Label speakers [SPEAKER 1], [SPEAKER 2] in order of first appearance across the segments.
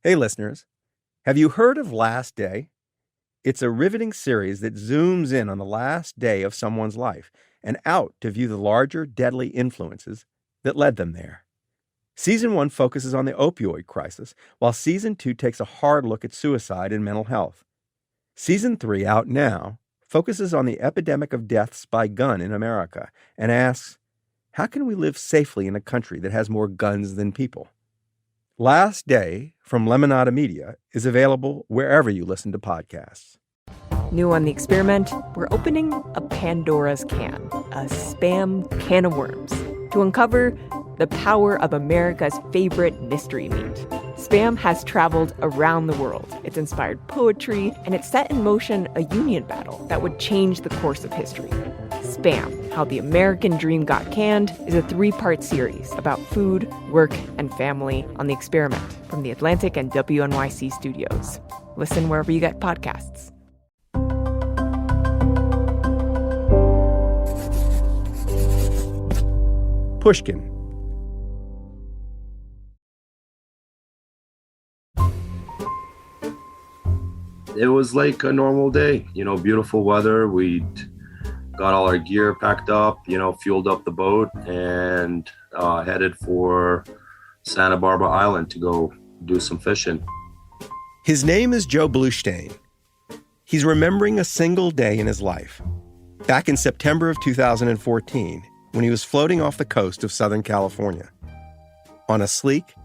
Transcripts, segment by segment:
[SPEAKER 1] Hey, listeners. Have you heard of Last Day? It's a riveting series that zooms in on the last day of someone's life and out to view the larger, deadly influences that led them there. Season 1 focuses on the opioid crisis, while Season 2 takes a hard look at suicide and mental health. Season 3, out now, focuses on the epidemic of deaths by gun in America and asks, how can we live safely in a country that has more guns than people? Last Day from Lemonada Media is available wherever you listen to podcasts.
[SPEAKER 2] New on The Experiment, we're opening a Pandora's can, a spam can of worms, to uncover the power of America's favorite mystery meat. Spam has traveled around the world. It's inspired poetry, and it's set in motion a union battle that would change the course of history. Spam, How the American Dream Got Canned, is a 3-part series about food, work, and family on The Experiment from the Atlantic and WNYC studios. Listen wherever you get podcasts.
[SPEAKER 1] Pushkin.
[SPEAKER 3] It was like a normal day, beautiful weather. We'd got all our gear packed up, fueled up the boat and headed for Santa Barbara Island to go do some fishing.
[SPEAKER 1] His name is Joe Bluestein. He's remembering a single day in his life, back in September of 2014, when he was floating off the coast of Southern California on a sleek,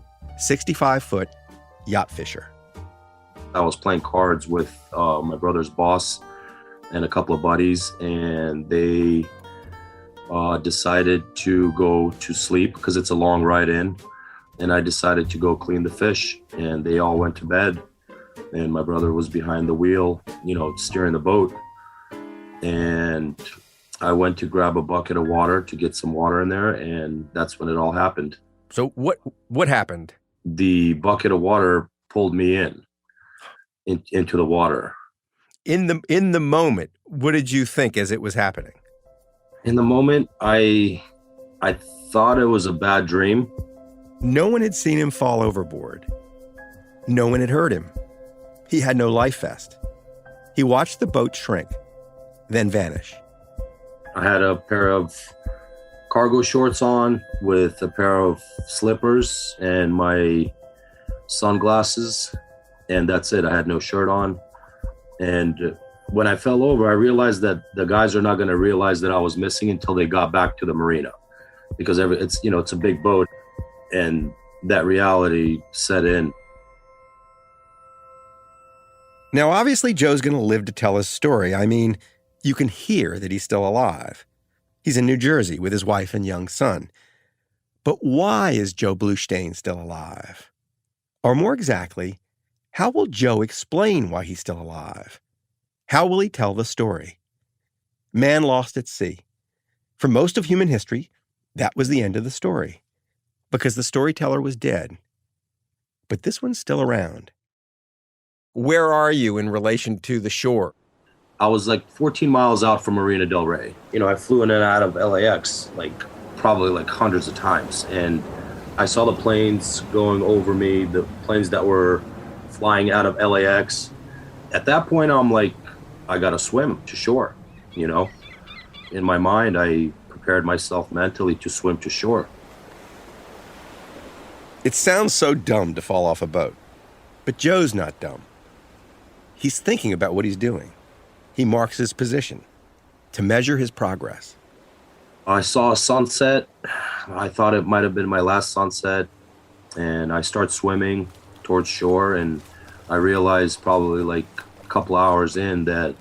[SPEAKER 1] 65-foot yacht fisher.
[SPEAKER 3] I was playing cards with my brother's boss and a couple of buddies, and they decided to go to sleep because it's a long ride in, and I decided to go clean the fish, and they all went to bed, and my brother was behind the wheel, steering the boat, and I went to grab a bucket of water to get some water in there, and that's when it all happened.
[SPEAKER 1] So what happened?
[SPEAKER 3] The bucket of water pulled me into the water.
[SPEAKER 1] In the moment, what did you think as it was happening?
[SPEAKER 3] In the moment, I thought it was a bad dream.
[SPEAKER 1] No one had seen him fall overboard. No one had heard him. He had no life vest. He watched the boat shrink, then vanish.
[SPEAKER 3] I had a pair of cargo shorts on with a pair of slippers and my sunglasses, and that's it. I had no shirt on. And when I fell over, I realized that the guys are not going to realize that I was missing until they got back to the marina, because it's a big boat, and that reality set in.
[SPEAKER 1] Now, obviously, Joe's going to live to tell his story. I mean, you can hear that he's still alive. He's in New Jersey with his wife and young son. But why is Joe Bluestein still alive? Or more exactly, how will Joe explain why he's still alive? How will he tell the story? Man lost at sea. For most of human history, that was the end of the story, because the storyteller was dead. But this one's still around. Where are you in relation to the shore?
[SPEAKER 3] I was like 14 miles out from Marina del Rey. I flew in and out of LAX probably hundreds of times. And I saw the planes going over me, the planes that were flying out of LAX. At that point, I'm like, I got to swim to shore, In my mind, I prepared myself mentally to swim to shore.
[SPEAKER 1] It sounds so dumb to fall off a boat. But Joe's not dumb. He's thinking about what he's doing. He marks his position to measure his progress.
[SPEAKER 3] I saw a sunset. I thought it might have been my last sunset. And I start swimming towards shore. And I realized probably a couple hours in that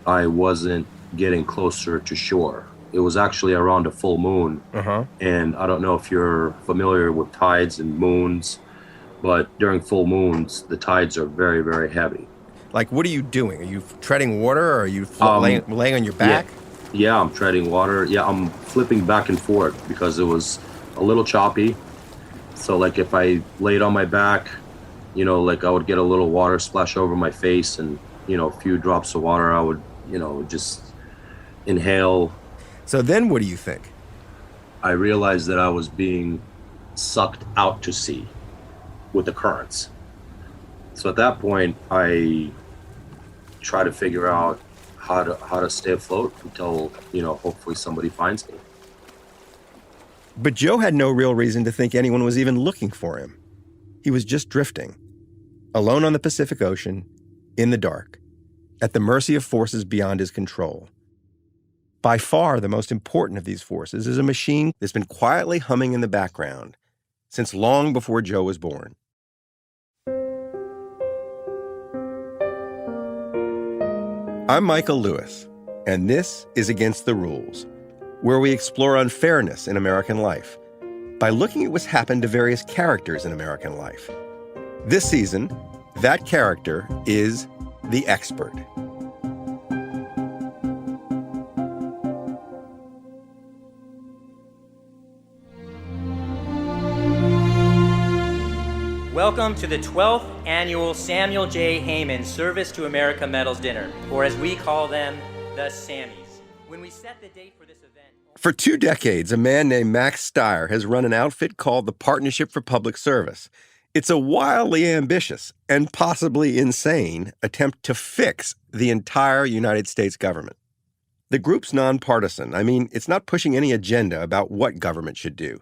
[SPEAKER 3] I wasn't getting closer to shore. It was actually around a full moon.
[SPEAKER 1] Uh-huh.
[SPEAKER 3] And I don't know if you're familiar with tides and moons, but during full moons, the tides are very, very heavy.
[SPEAKER 1] What are you doing? Are you treading water, or are you laying on your back?
[SPEAKER 3] Yeah, I'm treading water. Yeah, I'm flipping back and forth because it was a little choppy. So if I laid on my back, I would get a little water splash over my face, and, a few drops of water, I would, just inhale.
[SPEAKER 1] So then what do you think?
[SPEAKER 3] I realized that I was being sucked out to sea with the currents. So at that point, I try to figure out how to stay afloat until, hopefully somebody finds me.
[SPEAKER 1] But Joe had no real reason to think anyone was even looking for him. He was just drifting, alone on the Pacific Ocean, in the dark, at the mercy of forces beyond his control. By far, the most important of these forces is a machine that's been quietly humming in the background since long before Joe was born. I'm Michael Lewis, and this is Against the Rules, where we explore unfairness in American life by looking at what's happened to various characters in American life. This season, that character is the expert.
[SPEAKER 4] Welcome to the 12th annual Samuel J. Heyman Service to America Medals Dinner, or as we call them, the Sammies. When we set the date for this event...
[SPEAKER 1] For 2 decades, a man named Max Stier has run an outfit called the Partnership for Public Service. It's a wildly ambitious and possibly insane attempt to fix the entire United States government. The group's nonpartisan. I mean, it's not pushing any agenda about what government should do.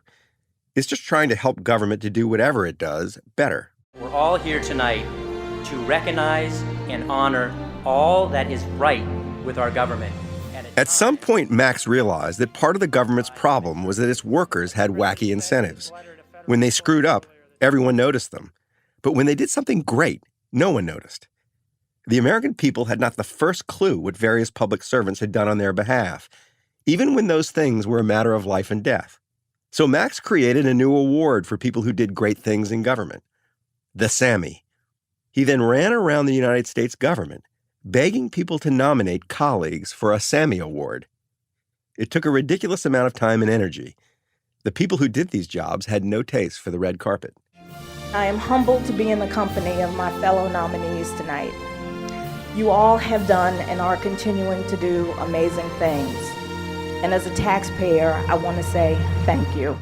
[SPEAKER 1] It's just trying to help government to do whatever it does better.
[SPEAKER 4] We're all here tonight to recognize and honor all that is right with our government.
[SPEAKER 1] At some point, Max realized that part of the government's problem was that its workers had wacky incentives. When they screwed up, everyone noticed them. But when they did something great, no one noticed. The American people had not the first clue what various public servants had done on their behalf, even when those things were a matter of life and death. So Max created a new award for people who did great things in government, the Sammy. He then ran around the United States government, begging people to nominate colleagues for a Sammy Award. It took a ridiculous amount of time and energy. The people who did these jobs had no taste for the red carpet.
[SPEAKER 5] I am humbled to be in the company of my fellow nominees tonight. You all have done and are continuing to do amazing things. And as a taxpayer, I want to say thank you.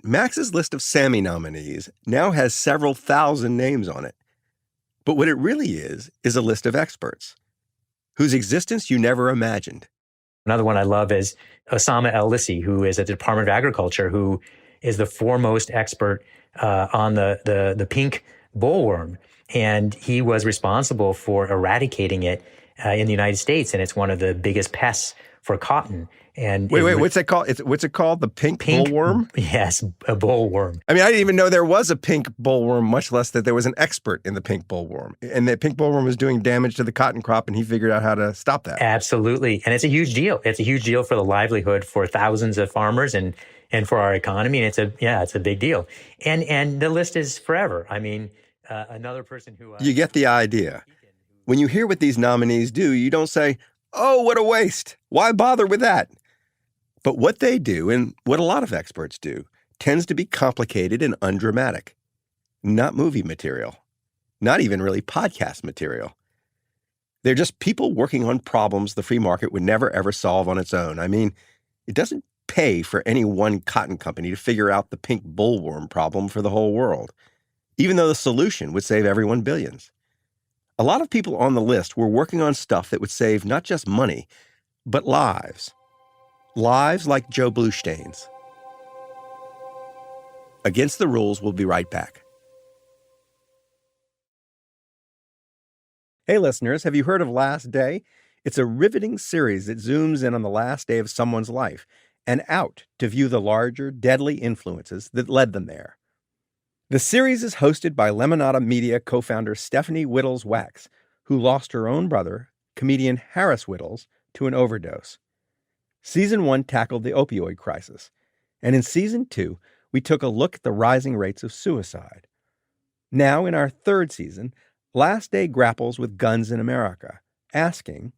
[SPEAKER 1] Max's list of Sammy nominees now has several thousand names on it. But what it really is a list of experts whose existence you never imagined.
[SPEAKER 6] Another one I love is Osama El-Lissi, who is at the Department of Agriculture, who is the foremost expert on the pink bollworm. And he was responsible for eradicating it in the United States. And it's one of the biggest pests for cotton. And
[SPEAKER 1] wait, what's that called? What's it called? The pink bollworm?
[SPEAKER 6] Yes, a bollworm.
[SPEAKER 1] I mean, I didn't even know there was a pink bollworm, much less that there was an expert in the pink bollworm. And the pink bollworm was doing damage to the cotton crop, and he figured out how to stop that.
[SPEAKER 6] Absolutely. And it's a huge deal. It's a huge deal for the livelihood for thousands of farmers and for our economy. And it's a big deal. And the list is forever. I mean, another person who...
[SPEAKER 1] You get the idea. When you hear what these nominees do, you don't say, oh, what a waste. Why bother with that? But what they do, and what a lot of experts do, tends to be complicated and undramatic. Not movie material. Not even really podcast material. They're just people working on problems the free market would never, ever solve on its own. I mean, it doesn't pay for any one cotton company to figure out the pink bollworm problem for the whole world, even though the solution would save everyone billions. A lot of people on the list were working on stuff that would save not just money, but lives. Lives like Joe Bluestein's. Against the Rules, we'll be right back. Hey listeners, have you heard of Last Day? It's a riveting series that zooms in on the last day of someone's life and out to view the larger, deadly influences that led them there. The series is hosted by Lemonada Media co-founder Stephanie Whittles-Wax, who lost her own brother, comedian Harris Whittles, to an overdose. Season 1 tackled the opioid crisis, and in Season 2, we took a look at the rising rates of suicide. Now, in our 3rd season, Last Day grapples with guns in America, asking,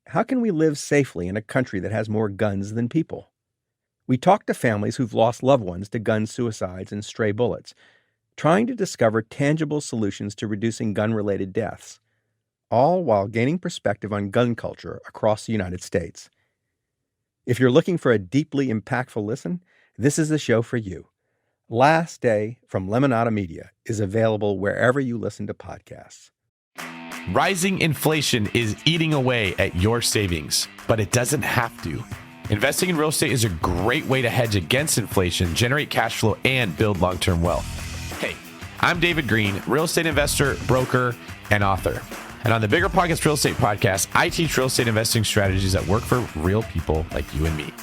[SPEAKER 1] how can we live safely in a country that has more guns than people? We talked to families who've lost loved ones to gun suicides and stray bullets, trying to discover tangible solutions to reducing gun-related deaths, all while gaining perspective on gun culture across the United States. If you're looking for a deeply impactful listen, this is the show for you. Last Day from Lemonada Media is available wherever you listen to podcasts.
[SPEAKER 7] Rising inflation is eating away at your savings, but it doesn't have to. Investing in real estate is a great way to hedge against inflation, generate cash flow, and build long-term wealth. Hey, I'm David Green, real estate investor, broker, and author. And on the Bigger Pockets Real Estate Podcast, I teach real estate investing strategies that work for real people like you and me.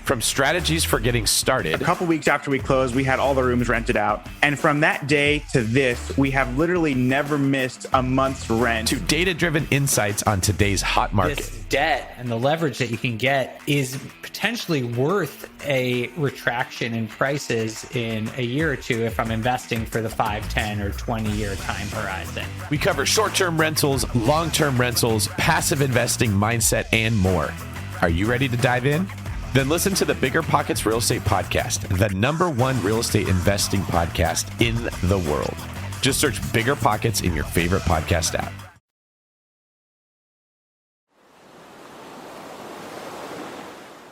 [SPEAKER 7] From strategies for getting started.
[SPEAKER 8] A couple weeks after we closed, we had all the rooms rented out. And from that day to this, we have literally never missed a month's rent.
[SPEAKER 7] To data-driven insights on today's hot market.
[SPEAKER 9] This debt and the leverage that you can get is potentially worth a retraction in prices in a year or two if I'm investing for the 5, 10, or 20-year time horizon.
[SPEAKER 7] We cover short-term rentals, long-term rentals, passive investing mindset, and more. Are you ready to dive in? Then listen to the Bigger Pockets Real Estate Podcast, the #1 real estate investing podcast in the world. Just search Bigger Pockets in your favorite podcast app.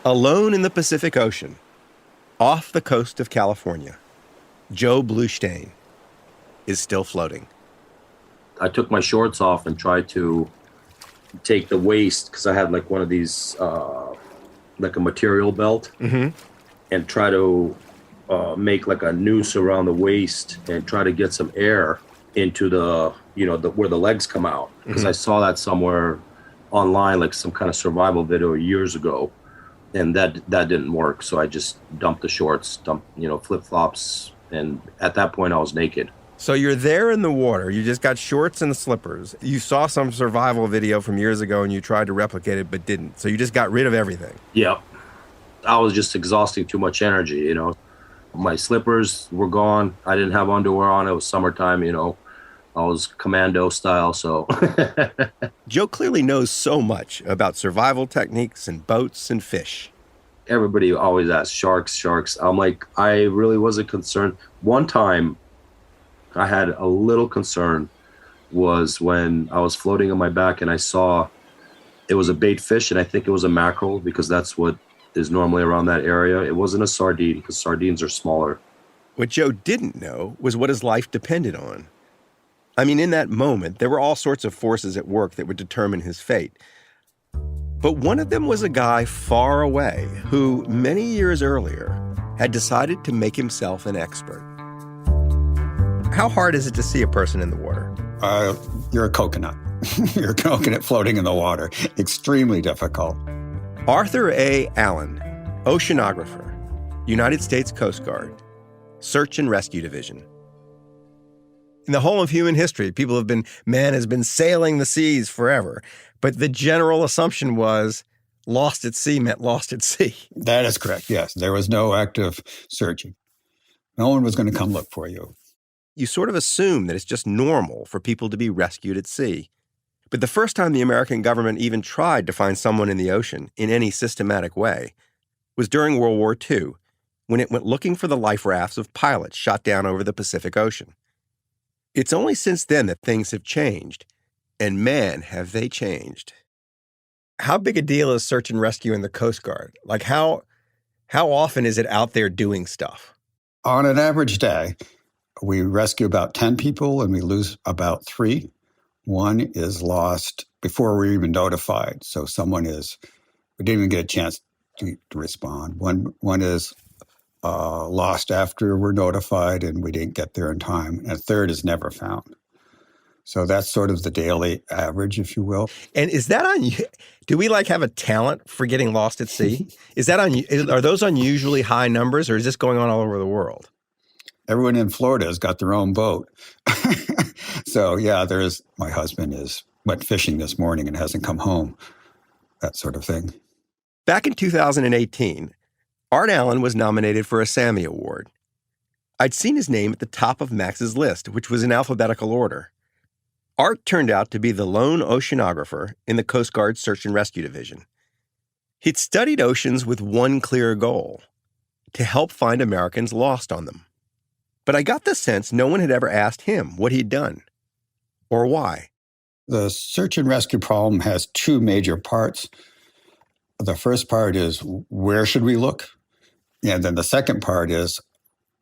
[SPEAKER 1] Alone in the Pacific Ocean, off the coast of California, Joe Bluestein is still floating.
[SPEAKER 3] I took my shorts off and tried to take the waist, because I had like one of these, like a material belt, and try to make like a noose around the waist and try to get some air into the, where the legs come out. Because I saw that somewhere online, like some kind of survival video years ago, and that didn't work. So I just dumped the shorts, flip-flops, and at that point I was naked.
[SPEAKER 1] So you're there in the water, you just got shorts and slippers. You saw some survival video from years ago and you tried to replicate it but didn't. So you just got rid of everything.
[SPEAKER 3] Yep. I was just exhausting too much energy, My slippers were gone. I didn't have underwear on. It was summertime, I was commando style, so.
[SPEAKER 1] Joe clearly knows so much about survival techniques and boats and fish.
[SPEAKER 3] Everybody always asks, sharks. I'm like, I really wasn't concerned. One time, I had a little concern was when I was floating on my back and I saw it was a bait fish, and I think it was a mackerel because that's what is normally around that area. It wasn't a sardine because sardines are smaller.
[SPEAKER 1] What Joe didn't know was what his life depended on. I mean, in that moment, there were all sorts of forces at work that would determine his fate. But one of them was a guy far away who, many years earlier, had decided to make himself an expert. How hard is it to see a person in the water?
[SPEAKER 10] You're a coconut. You're a coconut floating in the water. Extremely difficult.
[SPEAKER 1] Arthur A. Allen, oceanographer, United States Coast Guard, Search and Rescue Division. In the whole of human history, man has been sailing the seas forever. But the general assumption was lost at sea meant lost at sea.
[SPEAKER 10] That is correct, yes. There was no active searching. No one was going to come look for you.
[SPEAKER 1] You sort of assume that it's just normal for people to be rescued at sea. But the first time the American government even tried to find someone in the ocean in any systematic way was during World War II, when it went looking for the life rafts of pilots shot down over the Pacific Ocean. It's only since then that things have changed, and man, have they changed. How big a deal is search and rescue in the Coast Guard? Like how often is it out there doing stuff?
[SPEAKER 10] On an average day, we rescue about 10 people and we lose about 3. One is lost before we're even notified. So we didn't even get a chance to respond. One is lost after we're notified and we didn't get there in time. And a third is never found. So that's sort of the daily average, if you will.
[SPEAKER 1] And is that do we have a talent for getting lost at sea? Are those unusually high numbers, or is this going on all over the world?
[SPEAKER 10] Everyone in Florida has got their own boat. So yeah, my husband went fishing this morning and hasn't come home, that sort of thing.
[SPEAKER 1] Back in 2018, Art Allen was nominated for a Sammy Award. I'd seen his name at the top of Max's list, which was in alphabetical order. Art turned out to be the lone oceanographer in the Coast Guard Search and Rescue Division. He'd studied oceans with one clear goal: to help find Americans lost on them. But I got the sense no one had ever asked him what he'd done or why.
[SPEAKER 10] The search and rescue problem has 2 major parts. The first part is, where should we look? And then the second part is,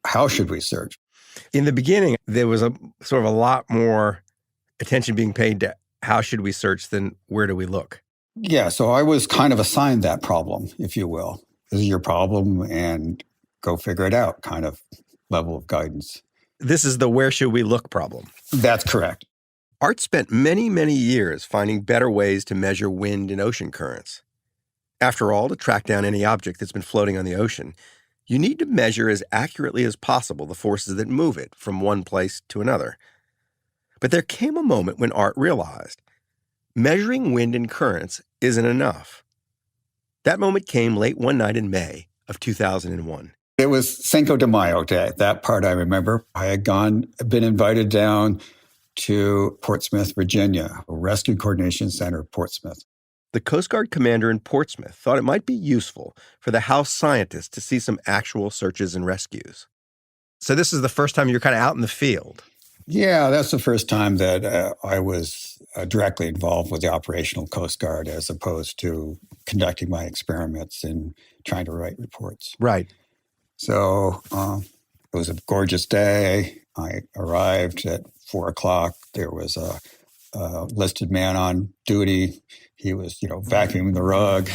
[SPEAKER 10] how should we search?
[SPEAKER 1] In the beginning, there was a sort of a lot more attention being paid to how should we search than where do we look.
[SPEAKER 10] Yeah, so I was kind of assigned that problem, if you will. This is your problem and go figure it out kind of level of guidance.
[SPEAKER 1] This is the where should we look problem.
[SPEAKER 10] That's correct.
[SPEAKER 1] Art spent many, many years finding better ways to measure wind and ocean currents. After all, to track down any object that's been floating on the ocean, you need to measure as accurately as possible the forces that move it from one place to another. But there came a moment when Art realized measuring wind and currents isn't enough. That moment came late one night in May of 2001.
[SPEAKER 10] It was Cinco de Mayo Day. That part I remember. I had been invited down to Portsmouth, Virginia, a rescue coordination center, Portsmouth.
[SPEAKER 1] The Coast Guard commander in Portsmouth thought it might be useful for the house scientists to see some actual searches and rescues. So this is the first time you're kind of out in the field.
[SPEAKER 10] Yeah, that's the first time that I was directly involved with the operational Coast Guard as opposed to conducting my experiments and trying to write reports.
[SPEAKER 1] Right.
[SPEAKER 10] So it was a gorgeous day. I arrived at 4:00. There was a listed man on duty. He was, vacuuming the rug.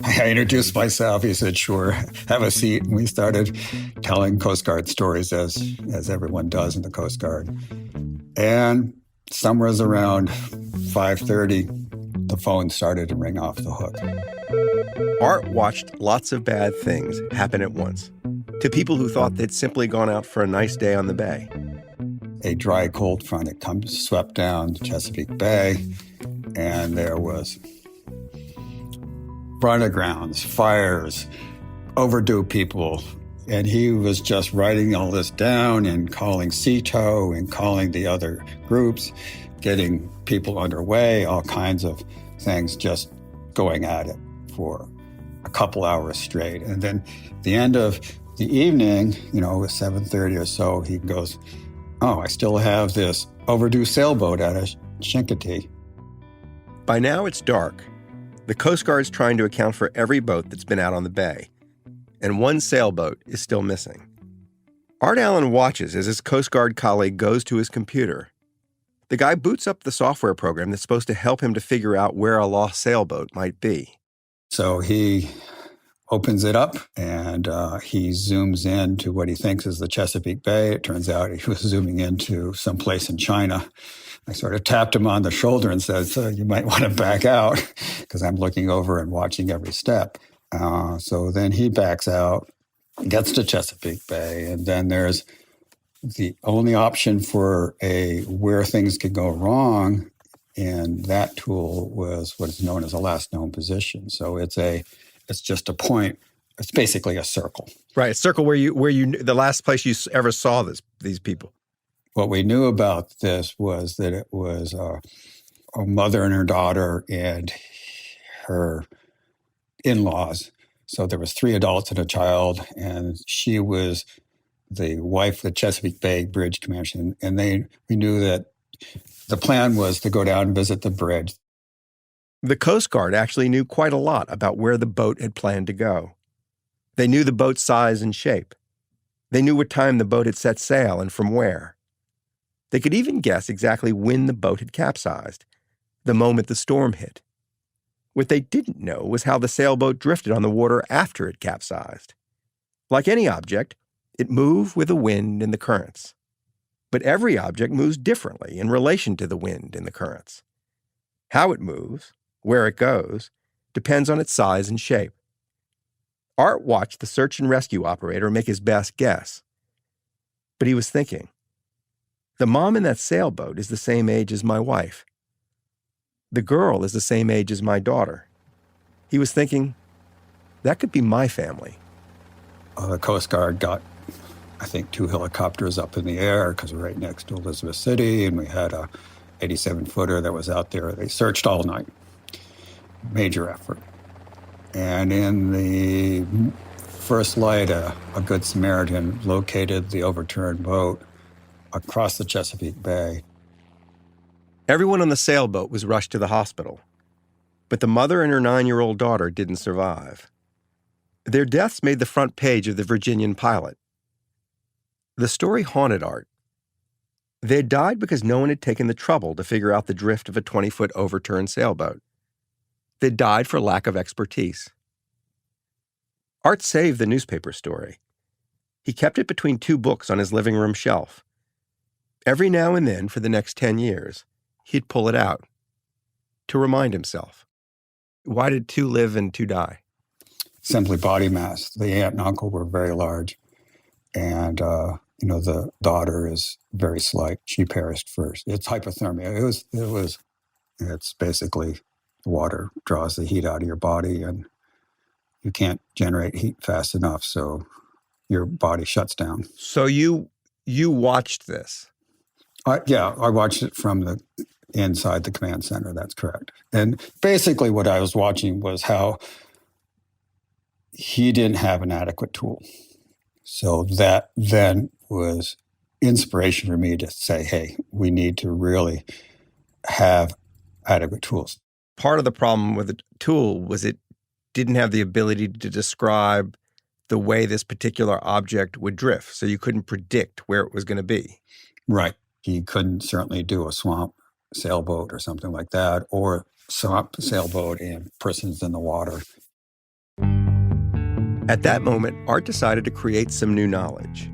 [SPEAKER 10] I introduced myself. He said, "Sure, have a seat." And we started telling Coast Guard stories as everyone does in the Coast Guard. And somewhere around 5:30, the phone started to ring off the hook.
[SPEAKER 1] Art watched lots of bad things happen at once to people who thought they'd simply gone out for a nice day on the bay.
[SPEAKER 10] A dry cold front had swept down Chesapeake Bay, and there was burn-agrounds, fires, overdue people. And he was just writing all this down and calling CETO and calling the other groups, getting people underway, all kinds of things, just going at it for a couple hours straight. And then at the end of the evening, it was 7:30 or so, he goes, "Oh, I still have this overdue sailboat out of Chincoteague."
[SPEAKER 1] By now it's dark. The Coast Guard's trying to account for every boat that's been out on the bay, and one sailboat is still missing. Art Allen watches as his Coast Guard colleague goes to his computer. The guy boots up the software program that's supposed to help him to figure out where a lost sailboat might be.
[SPEAKER 10] So he opens it up, and he zooms in to what he thinks is the Chesapeake Bay. It turns out he was zooming into someplace in China. I sort of tapped him on the shoulder and said, "So you might want to back out," because I'm looking over and watching every step. So then he backs out, gets to Chesapeake Bay, and then there's the only option for where things could go wrong, and that tool was what is known as a last known position. So it's just a point. It's basically a circle.
[SPEAKER 1] Right, a circle where you the last place you ever saw these people.
[SPEAKER 10] What we knew about this was that it was a mother and her daughter and her in-laws. So there was 3 adults and a child, and she was the wife of the Chesapeake Bay Bridge Commission. And we knew that the plan was to go down and visit the bridge.
[SPEAKER 1] The Coast Guard actually knew quite a lot about where the boat had planned to go. They knew the boat's size and shape. They knew what time the boat had set sail and from where. They could even guess exactly when the boat had capsized, the moment the storm hit. What they didn't know was how the sailboat drifted on the water after it capsized. Like any object, it moved with the wind and the currents. But every object moves differently in relation to the wind and the currents. How it moves, where it goes, depends on its size and shape. Art watched the search and rescue operator make his best guess. But he was thinking, the mom in that sailboat is the same age as my wife. The girl is the same age as my daughter. He was thinking, that could be my family.
[SPEAKER 10] The Coast Guard got, I think, 2 helicopters up in the air because we're right next to Elizabeth City, and we had a 87-footer that was out there. They searched all night. Major effort. And in the first light, a Good Samaritan located the overturned boat across the Chesapeake Bay.
[SPEAKER 1] Everyone on the sailboat was rushed to the hospital, but the mother and her 9-year-old daughter didn't survive. Their deaths made the front page of the Virginian Pilot. The story haunted Art. They had died because no one had taken the trouble to figure out the drift of a 20-foot overturned sailboat. They died for lack of expertise. Art saved the newspaper story. He kept it between 2 books on his living room shelf. Every now and then, for the next 10 years, he'd pull it out to remind himself. Why did 2 live and 2 die?
[SPEAKER 10] Simply body mass. The aunt and uncle were very large. And, the daughter is very slight. She perished first. It's hypothermia. It's basically water draws the heat out of your body, and you can't generate heat fast enough, so your body shuts down.
[SPEAKER 1] So you watched this?
[SPEAKER 10] I watched it from the inside the command center. That's correct. And basically what I was watching was how he didn't have an adequate tool. So that then was inspiration for me to say, hey, we need to really have adequate tools.
[SPEAKER 1] Part of the problem with the tool was it didn't have the ability to describe the way this particular object would drift, so you couldn't predict where it was going to be.
[SPEAKER 10] Right. He couldn't certainly do a swamp sailboat or something like that, or swamp sailboat and persons in the water.
[SPEAKER 1] At that moment, Art decided to create some new knowledge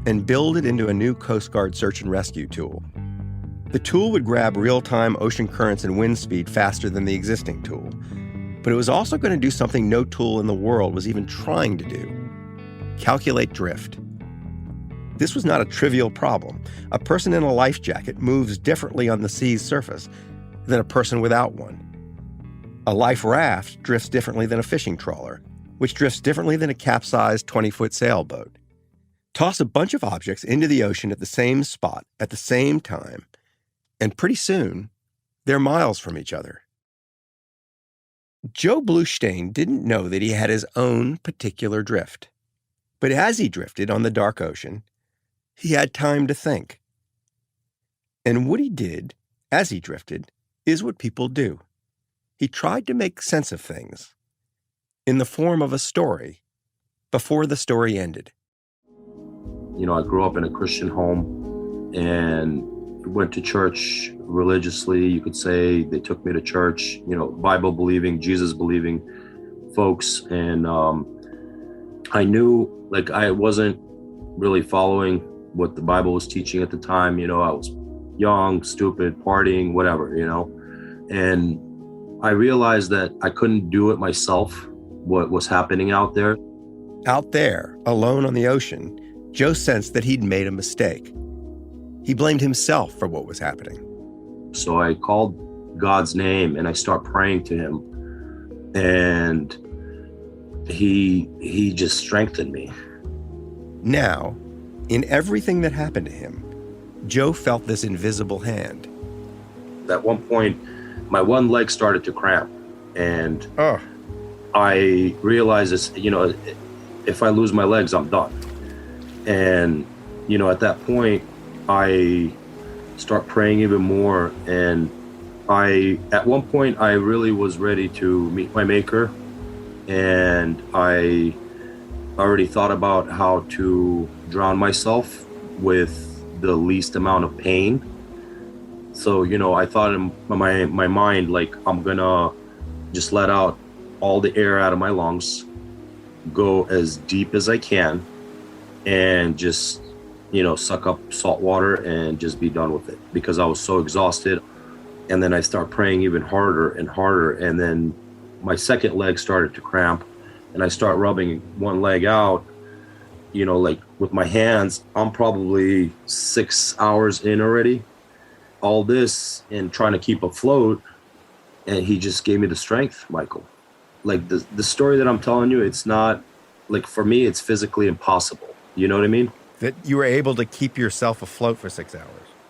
[SPEAKER 1] and build it into a new Coast Guard search and rescue tool. The tool would grab real-time ocean currents and wind speed faster than the existing tool, but it was also going to do something no tool in the world was even trying to do: calculate drift. This was not a trivial problem. A person in a life jacket moves differently on the sea's surface than a person without one. A life raft drifts differently than a fishing trawler, which drifts differently than a capsized 20-foot sailboat. Toss a bunch of objects into the ocean at the same spot at the same time, and pretty soon, they're miles from each other. Joe Bluestein didn't know that he had his own particular drift. But as he drifted on the dark ocean, he had time to think. And what he did, as he drifted, is what people do. He tried to make sense of things in the form of a story before the story ended.
[SPEAKER 3] I grew up in a Christian home and went to church religiously. You could say they took me to church, Bible-believing, Jesus-believing folks. And I knew, I wasn't really following what the Bible was teaching at the time. I was young, stupid, partying, whatever, And I realized that I couldn't do it myself, what was happening out there.
[SPEAKER 1] Out there, alone on the ocean, Joe sensed that he'd made a mistake. He blamed himself for what was happening.
[SPEAKER 3] So I called God's name and I start praying to him. And he just strengthened me.
[SPEAKER 1] Now, in everything that happened to him, Joe felt this invisible hand.
[SPEAKER 3] At one point, my one leg started to cramp. And I realized this, if I lose my legs, I'm done. And, at that point, I start praying even more. And at one point, I really was ready to meet my maker. And I already thought about how to drown myself with the least amount of pain. So, I thought in my mind, I'm gonna just let out all the air out of my lungs, go as deep as I can, and just, suck up salt water and just be done with it, because I was so exhausted. And then I start praying even harder and harder. And then my second leg started to cramp, and I start rubbing one leg out, with my hands. I'm probably 6 hours in already. All this and trying to keep afloat. And he just gave me the strength, Michael. The story that I'm telling you, it's not, for me, it's physically impossible. You know what I mean?
[SPEAKER 1] That you were able to keep yourself afloat for 6 hours.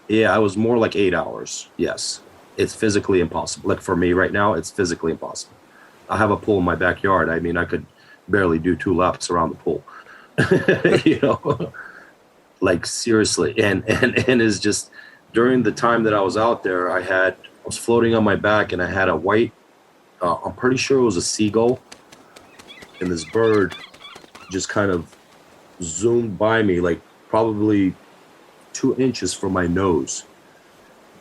[SPEAKER 3] Yeah, I was more like 8 hours. Yes. It's physically impossible. For me right now, it's physically impossible. I have a pool in my backyard. I mean, I could barely do 2 laps around the pool. Seriously. And it's just, during the time that I was out there, I was floating on my back, and I had a white, I'm pretty sure it was a seagull. And this bird just kind of zoomed by me, probably 2 inches from my nose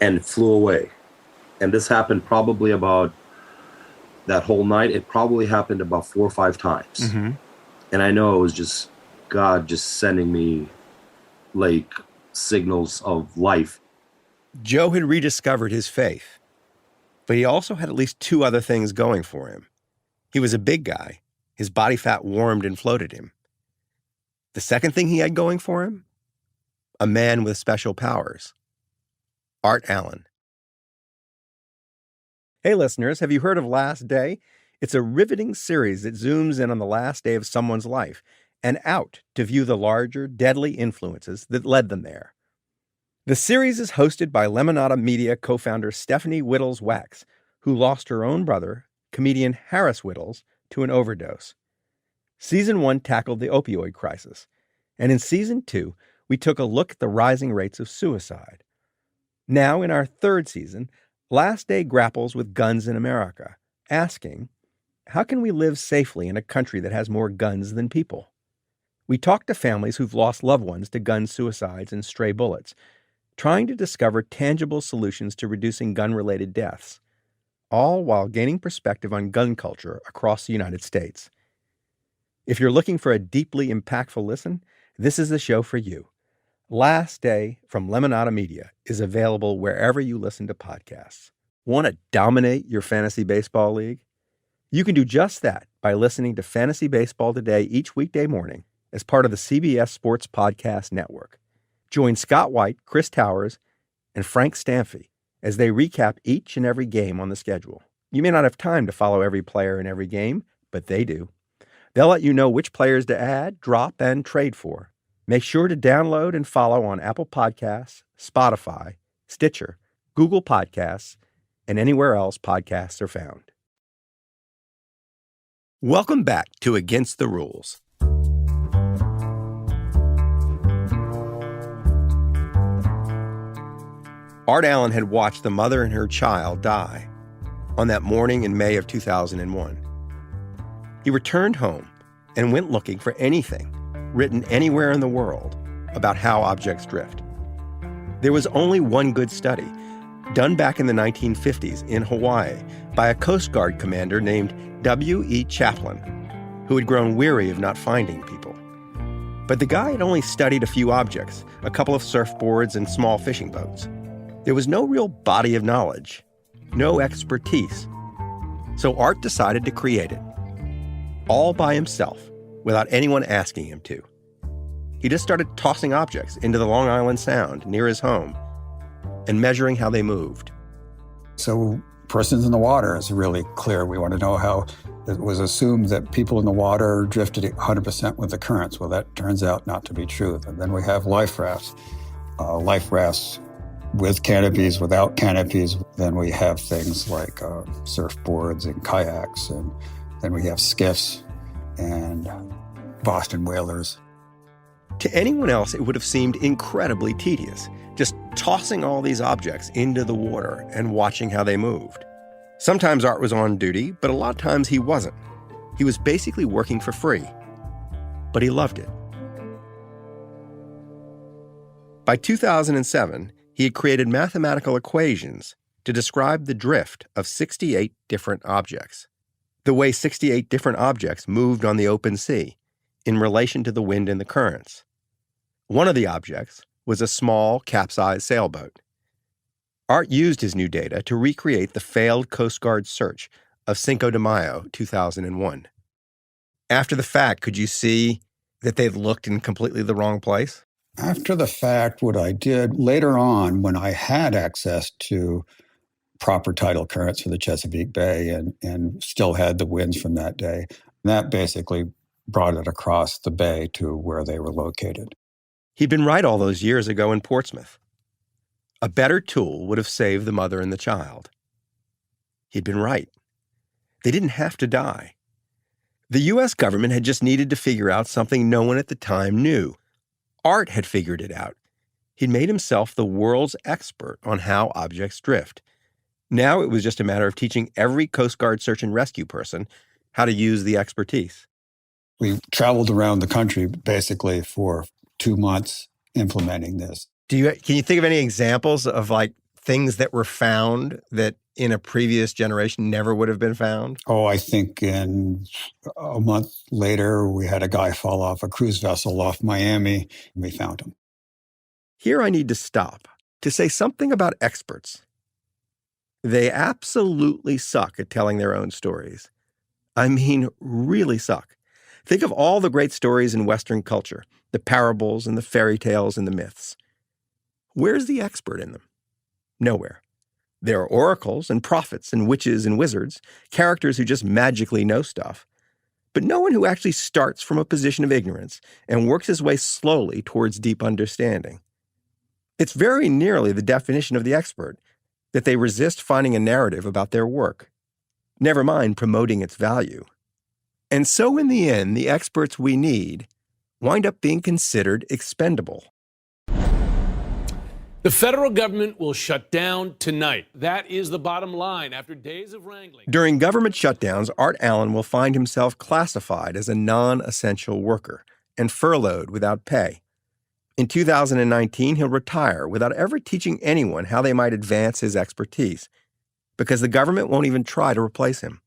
[SPEAKER 3] and flew away. And this happened probably about that whole night. It probably happened about 4 or 5 times.
[SPEAKER 1] Mm-hmm.
[SPEAKER 3] And I know it was just God just sending me like signals of life.
[SPEAKER 1] Joe had rediscovered his faith, but he also had at least 2 other things going for him. He was a big guy. His body fat warmed and floated him. The second thing he had going for him? A man with special powers. Art Allen. Hey listeners, have you heard of Last Day? It's a riveting series that zooms in on the last day of someone's life and out to view the larger, deadly influences that led them there. The series is hosted by Lemonada Media co-founder Stephanie Whittles-Wax, who lost her own brother, comedian Harris Whittles, to an overdose. Season 1 tackled the opioid crisis, and in Season 2, we took a look at the rising rates of suicide. Now, in our 3rd season, Last Day grapples with guns in America, asking, how can we live safely in a country that has more guns than people? We talked to families who've lost loved ones to gun suicides and stray bullets, trying to discover tangible solutions to reducing gun-related deaths, all while gaining perspective on gun culture across the United States. If you're looking for a deeply impactful listen, this is the show for you. Last Day from Lemonada Media is available wherever you listen to podcasts. Want to dominate your fantasy baseball league? You can do just that by listening to Fantasy Baseball Today each weekday morning as part of the CBS Sports Podcast Network. Join Scott White, Chris Towers, and Frank Stamphy as they recap each and every game on the schedule. You may not have time to follow every player in every game, but they do. They'll let you know which players to add, drop, and trade for. Make sure to download and follow on Apple Podcasts, Spotify, Stitcher, Google Podcasts, and anywhere else podcasts are found. Welcome back to Against the Rules. Art Allen had watched the mother and her child die on that morning in May of 2001. He returned home and went looking for anything written anywhere in the world about how objects drift. There was only one good study, done back in the 1950s in Hawaii by a Coast Guard commander named W.E. Chaplin, who had grown weary of not finding people. But the guy had only studied a few objects, a couple of surfboards and small fishing boats. There was no real body of knowledge, no expertise. So Art decided to create it, all by himself, without anyone asking him to. He just started tossing objects into the Long Island Sound near his home and measuring how they moved.
[SPEAKER 10] So persons in the water is really clear. We want to know how it was assumed that people in the water drifted 100% with the currents. Well, that turns out not to be true. And then we have life rafts with canopies, without canopies. Then we have things like surfboards and kayaks, and then we have skiffs and Boston whalers.
[SPEAKER 1] To anyone else, it would have seemed incredibly tedious, just tossing all these objects into the water and watching how they moved. Sometimes Art was on duty, but a lot of times he wasn't. He was basically working for free, but he loved it. By 2007, he had created mathematical equations to describe the drift of 68 different objects, the way 68 different objects moved on the open sea in relation to the wind and the currents. One of the objects was a small capsized sailboat. Art used his new data to recreate the failed Coast Guard search of Cinco de Mayo, 2001. After the fact, could you see that they'd looked in completely the wrong place?
[SPEAKER 10] After the fact, what I did later on, when I had access to proper tidal currents for the Chesapeake Bay and still had the winds from that day, that basically brought it across the bay to where they were located.
[SPEAKER 1] He'd been right all those years ago in Portsmouth. A better tool would have saved the mother and the child. He'd been right. They didn't have to die. The U.S. government had just needed to figure out something no one at the time knew. Art had figured it out. He'd made himself the world's expert on how objects drift. Now it was just a matter of teaching every Coast Guard search and rescue person how to use the expertise.
[SPEAKER 10] We traveled around the country basically for 2 months implementing this.
[SPEAKER 1] Can you think of any examples of like things that were found that in a previous generation never would have been found?
[SPEAKER 10] Oh, I think in a month later, we had a guy fall off a cruise vessel off Miami, and we found him.
[SPEAKER 1] Here I need to stop to say something about experts. They absolutely suck at telling their own stories. I mean, really suck. Think of all the great stories in Western culture, the parables and the fairy tales and the myths. Where's the expert in them? Nowhere. There are oracles and prophets and witches and wizards, characters who just magically know stuff, but no one who actually starts from a position of ignorance and works his way slowly towards deep understanding. It's very nearly the definition of the expert that they resist finding a narrative about their work, never mind promoting its value. And so in the end, the experts we need wind up being considered expendable.
[SPEAKER 11] The federal government will shut down tonight. That is the bottom line after days of wrangling.
[SPEAKER 1] During government shutdowns, Art Allen will find himself classified as a non-essential worker and furloughed without pay. In 2019, he'll retire without ever teaching anyone how they might advance his expertise, because the government won't even try to replace him.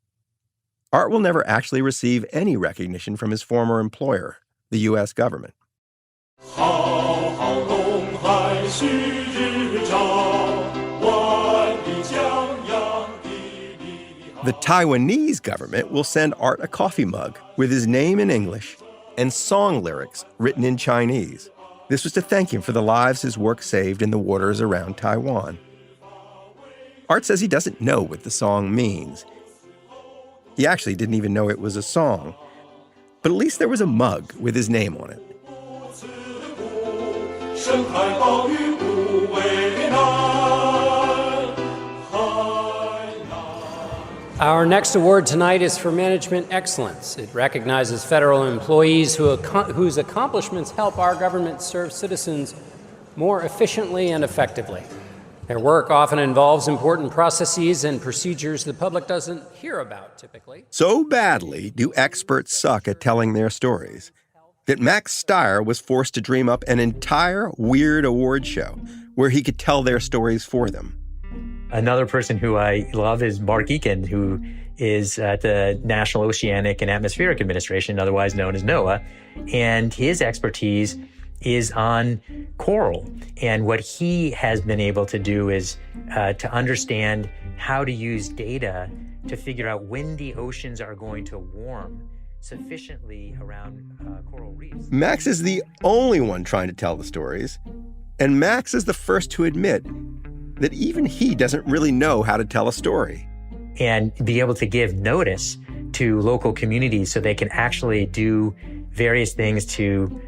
[SPEAKER 1] Art will never actually receive any recognition from his former employer, the U.S. government. The Taiwanese government will send Art a coffee mug with his name in English and song lyrics written in Chinese. This was to thank him for the lives his work saved in the waters around Taiwan. Art says he doesn't know what the song means. He actually didn't even know it was a song. But at least there was a mug with his name on it.
[SPEAKER 12] Our next award tonight is for Management Excellence. It recognizes federal employees whose accomplishments help our government serve citizens more efficiently and effectively. Their work often involves important processes and procedures the public doesn't hear about typically.
[SPEAKER 1] So badly do experts suck at telling their stories that Max Stier was forced to dream up an entire weird award show where he could tell their stories for them.
[SPEAKER 6] Another person who I love is Mark Eakin, who is at the National Oceanic and Atmospheric Administration, otherwise known as NOAA, and his expertise is on coral. And what he has been able to do is to understand how to use data to figure out when the oceans are going to warm sufficiently around coral reefs.
[SPEAKER 1] Max is the only one trying to tell the stories, and Max is the first to admit that even he doesn't really know how to tell a story.
[SPEAKER 6] And be able to give notice to local communities so they can actually do various things to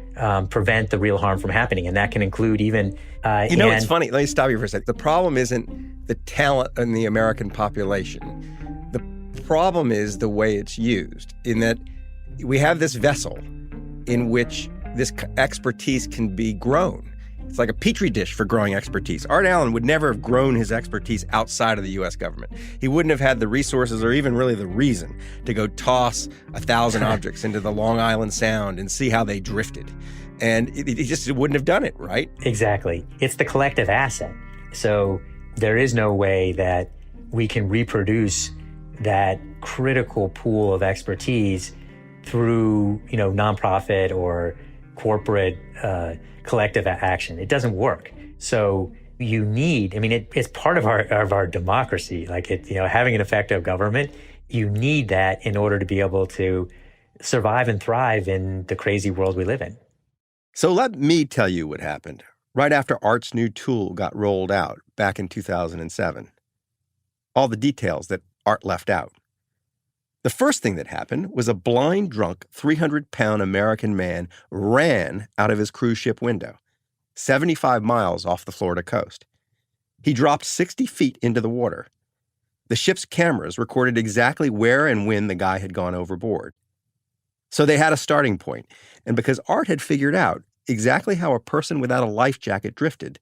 [SPEAKER 6] prevent the real harm from happening. And that can include even...
[SPEAKER 1] it's funny. Let me stop you for a second. The problem isn't the talent in the American population. The problem is the way it's used, in that we have this vessel in which this expertise can be grown. It's like a petri dish for growing expertise. Art Allen would never have grown his expertise outside of the U.S. government. He wouldn't have had the resources or even really the reason to go toss 1,000 objects into the Long Island Sound and see how they drifted. And he just wouldn't have done it, right?
[SPEAKER 6] Exactly. It's the collective asset. So there is no way that we can reproduce that critical pool of expertise through, nonprofit or corporate collective action. It doesn't work. So you need, it's part of our democracy. Like having an effective government, you need that in order to be able to survive and thrive in the crazy world we live in.
[SPEAKER 1] So let me tell you what happened right after Art's new tool got rolled out back in 2007. All the details that Art left out. The first thing that happened was a blind drunk 300-pound American man ran out of his cruise ship window, 75 miles off the Florida coast. He dropped 60 feet into the water. The ship's cameras recorded exactly where and when the guy had gone overboard. So they had a starting point, and because Art had figured out exactly how a person without a life jacket drifted,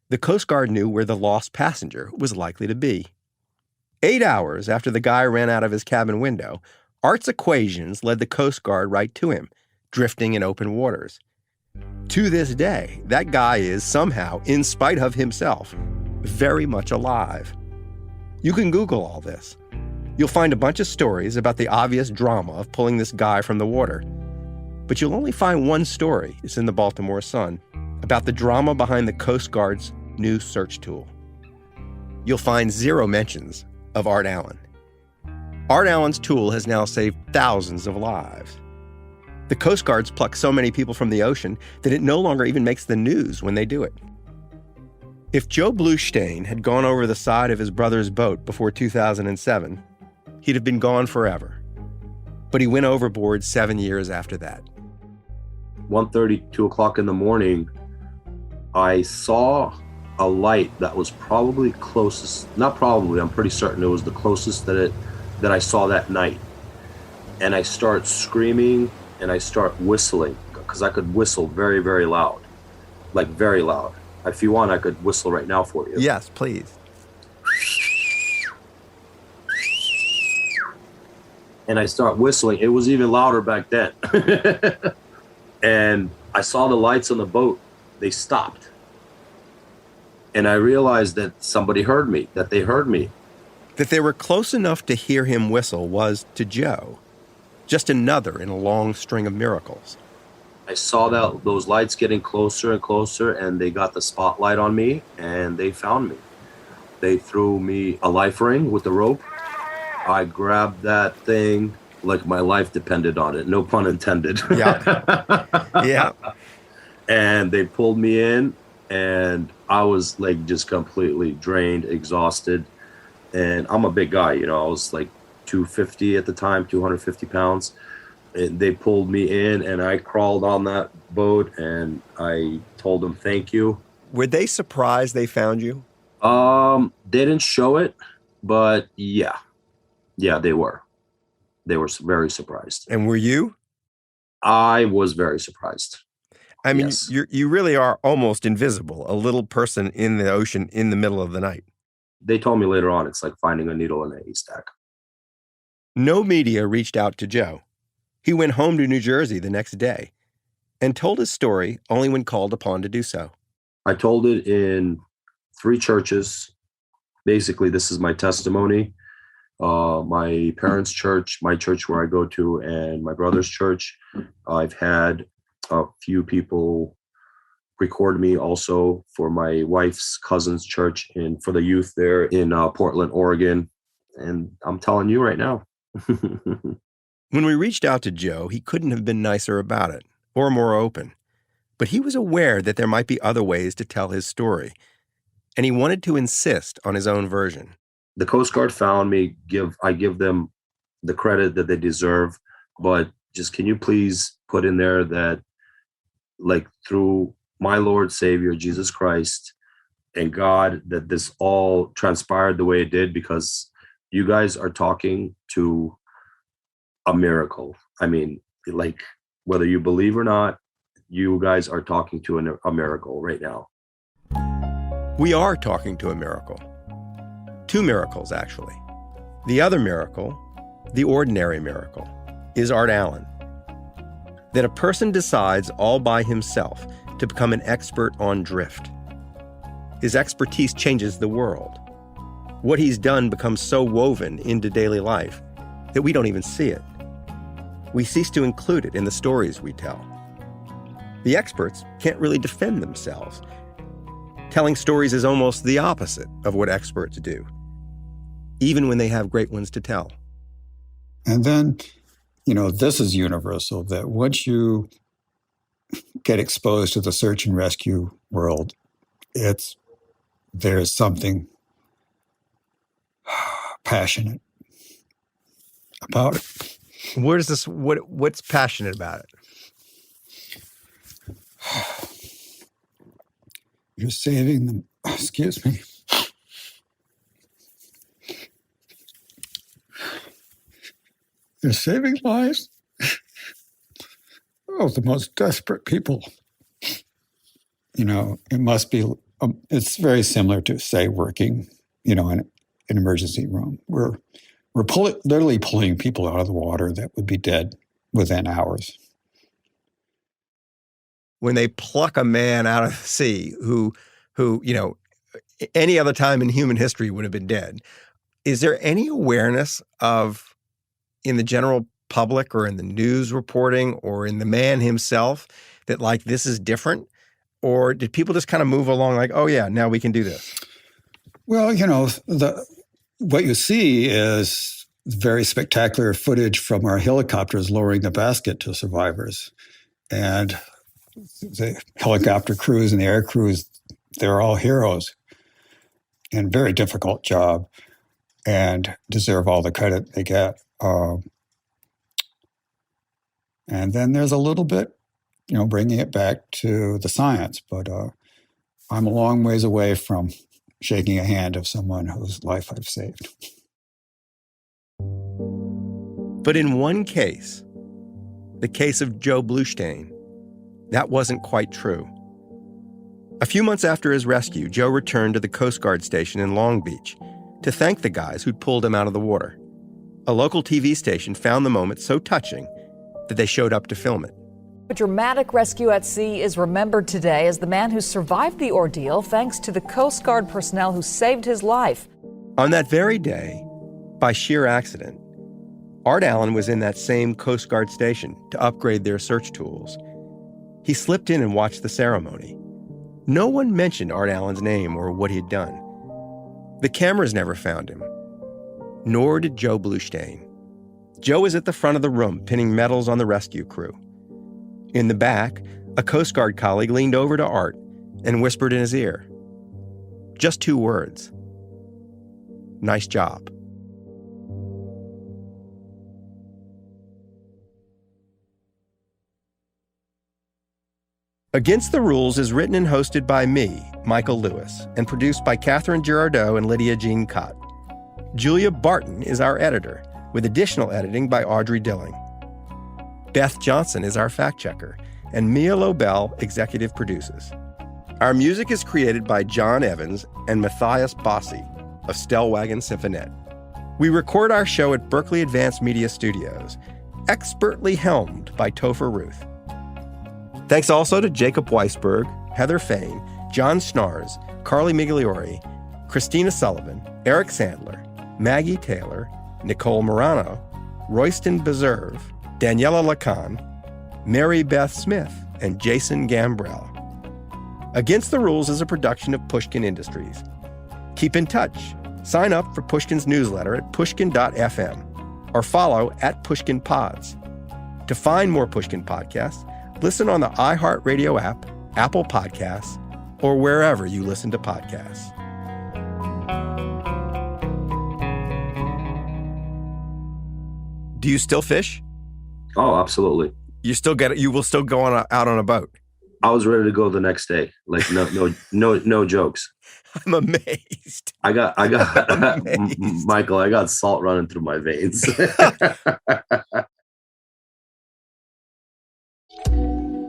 [SPEAKER 1] the Coast Guard knew where the lost passenger was likely to be. 8 hours after the guy ran out of his cabin window, Art's equations led the Coast Guard right to him, drifting in open waters. To this day, that guy is somehow, in spite of himself, very much alive. You can Google all this. You'll find a bunch of stories about the obvious drama of pulling this guy from the water. But you'll only find one story, it's in the Baltimore Sun, about the drama behind the Coast Guard's new search tool. You'll find zero mentions of Art Allen. Art Allen's tool has now saved thousands of lives. The Coast Guard's plucked so many people from the ocean that it no longer even makes the news when they do it. If Joe Bluestein had gone over the side of his brother's boat before 2007, he'd have been gone forever. But he went overboard 7 years after that.
[SPEAKER 3] 1:30, 2 o'clock in the morning, I saw a light that was probably closest, not probably, I'm pretty certain it was the closest that I saw that night. And I start screaming and I start whistling, because I could whistle very, very loud, like very loud. If you want, I could whistle right now for you.
[SPEAKER 1] Yes, please.
[SPEAKER 3] And I start whistling. It was even louder back then. And I saw the lights on the boat. They stopped. And I realized that somebody heard me, that they heard me.
[SPEAKER 1] That they were close enough to hear him whistle was, to Joe, just another in a long string of miracles.
[SPEAKER 3] I saw those lights getting closer and closer, and they got the spotlight on me, and they found me. They threw me a life ring with the rope. I grabbed that thing like my life depended on it, no pun intended.
[SPEAKER 1] Yeah. Yeah.
[SPEAKER 3] And they pulled me in, and I was like just completely drained, exhausted. And I'm a big guy, I was like 250 at the time, 250 pounds. And they pulled me in, and I crawled on that boat, and I told them thank you.
[SPEAKER 1] Were they surprised they found you?
[SPEAKER 3] They didn't show it, but yeah, they were. They were very surprised.
[SPEAKER 1] And were you?
[SPEAKER 3] I was very surprised.
[SPEAKER 1] I mean,
[SPEAKER 3] yes.
[SPEAKER 1] You really are almost invisible, a little person in the ocean in the middle of the night.
[SPEAKER 3] They told me later on it's like finding a needle in a haystack.
[SPEAKER 1] No media reached out to Joe. He went home to New Jersey the next day and told his story only when called upon to do so.
[SPEAKER 3] I told it in 3 churches. Basically, this is my testimony. My parents' church, my church where I go to, and my brother's church. I've had a few people record me also for my wife's cousin's church and for the youth there in Portland, Oregon. And I'm telling you right now.
[SPEAKER 1] When we reached out to Joe, he couldn't have been nicer about it or more open. But he was aware that there might be other ways to tell his story, and he wanted to insist on his own version.
[SPEAKER 3] The Coast Guard found me. I give them the credit that they deserve, but just can you please put in there that, like, through my Lord Savior Jesus Christ and God, that this all transpired the way it did, because you guys are talking to a miracle. I mean, like, whether you believe or not, you guys are talking to a miracle right now.
[SPEAKER 1] We are talking to a miracle. 2 miracles, actually. The other miracle, the ordinary miracle, is Art Allen. That a person decides all by himself to become an expert on drift. His expertise changes the world. What he's done becomes so woven into daily life that we don't even see it. We cease to include it in the stories we tell. The experts can't really defend themselves. Telling stories is almost the opposite of what experts do, even when they have great ones to tell.
[SPEAKER 10] And then, this is universal, that once you get exposed to the search and rescue world, there's something passionate about it.
[SPEAKER 1] What's passionate about it?
[SPEAKER 10] You're saving them. Excuse me. You're saving lives of the most desperate people. It must be, it's very similar to, say, working, in an emergency room. We're literally pulling people out of the water that would be dead within hours.
[SPEAKER 1] when they pluck a man out of the sea who, any other time in human history would have been dead. Is there any awareness of, in the general public or in the news reporting or in the man himself, that like this is different? Or did people just kind of move along like, oh yeah, now we can do this?
[SPEAKER 10] Well, what you see is very spectacular footage from our helicopters lowering the basket to survivors. And the helicopter crews and the air crews, they're all heroes. And very difficult job and deserve all the credit they get. And then there's a little bit, bringing it back to the science. But I'm a long ways away from shaking a hand of someone whose life I've saved.
[SPEAKER 1] But in one case, the case of Joe Bluestein, that wasn't quite true. A few months after his rescue, Joe returned to the Coast Guard station in Long Beach to thank the guys who'd pulled him out of the water. A local TV station found the moment so touching that they showed up to film it.
[SPEAKER 13] A dramatic rescue at sea is remembered today as the man who survived the ordeal thanks to the Coast Guard personnel who saved his life.
[SPEAKER 1] On that very day, by sheer accident, Art Allen was in that same Coast Guard station to upgrade their search tools. He slipped in and watched the ceremony. No one mentioned Art Allen's name or what he'd done. The cameras never found him, nor did Joe Bluestein. Joe was at the front of the room pinning medals on the rescue crew. In the back, a Coast Guard colleague leaned over to Art and whispered in his ear. Just 2 words. Nice job. Against the Rules is written and hosted by me, Michael Lewis, and produced by Catherine Girardeau and Lydia Jean Cott. Julia Barton is our editor, with additional editing by Audrey Dilling. Beth Johnson is our fact-checker, and Mia Lobel executive produces. Our music is created by John Evans and Matthias Bossi of Stellwagen Symphonette. We record our show at Berkeley Advanced Media Studios, expertly helmed by Topher Ruth. Thanks also to Jacob Weisberg, Heather Fain, John Schnars, Carly Migliori, Christina Sullivan, Eric Sandler, Maggie Taylor, Nicole Morano, Royston Beserve, Daniela Lacan, Mary Beth Smith, and Jason Gambrell. Against the Rules is a production of Pushkin Industries. Keep in touch. Sign up for Pushkin's newsletter at pushkin.fm or follow @PushkinPods. To find more Pushkin podcasts, listen on the iHeartRadio app, Apple Podcasts, or wherever you listen to podcasts. Do you still fish?
[SPEAKER 3] Oh, absolutely.
[SPEAKER 1] You still get it. You will still go out on a boat.
[SPEAKER 3] I was ready to go the next day. Like no jokes.
[SPEAKER 1] I'm amazed.
[SPEAKER 3] I got Michael, I got salt running through my veins.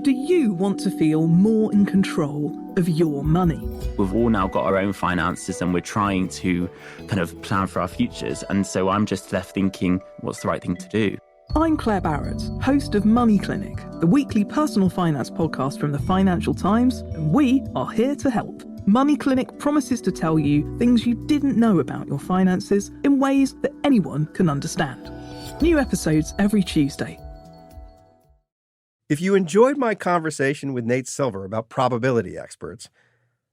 [SPEAKER 14] Do you want to feel more in control of your money?
[SPEAKER 15] We've all now got our own finances and we're trying to kind of plan for our futures. And so I'm just left thinking, what's the right thing to do?
[SPEAKER 14] I'm Claire Barrett, host of Money Clinic, the weekly personal finance podcast from the Financial Times, and we are here to help. Money Clinic promises to tell you things you didn't know about your finances in ways that anyone can understand. New episodes every Tuesday.
[SPEAKER 1] If you enjoyed my conversation with Nate Silver about probability experts,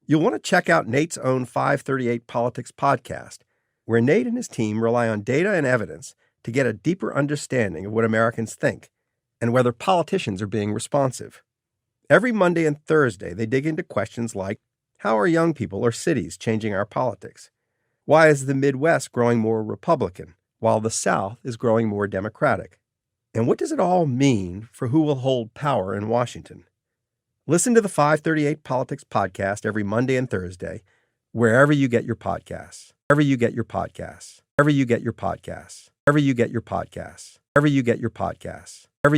[SPEAKER 1] you'll want to check out Nate's own 538 Politics podcast, where Nate and his team rely on data and evidence to get a deeper understanding of what Americans think and whether politicians are being responsive. Every Monday and Thursday, they dig into questions like, how are young people or cities changing our politics? Why is the Midwest growing more Republican while the South is growing more Democratic? And what does it all mean for who will hold power in Washington? Listen to the 538 Politics podcast every Monday and Thursday, wherever you get your podcasts. Wherever you get your podcasts. Wherever you get your podcasts. Wherever you get your podcasts. Wherever you get your podcasts.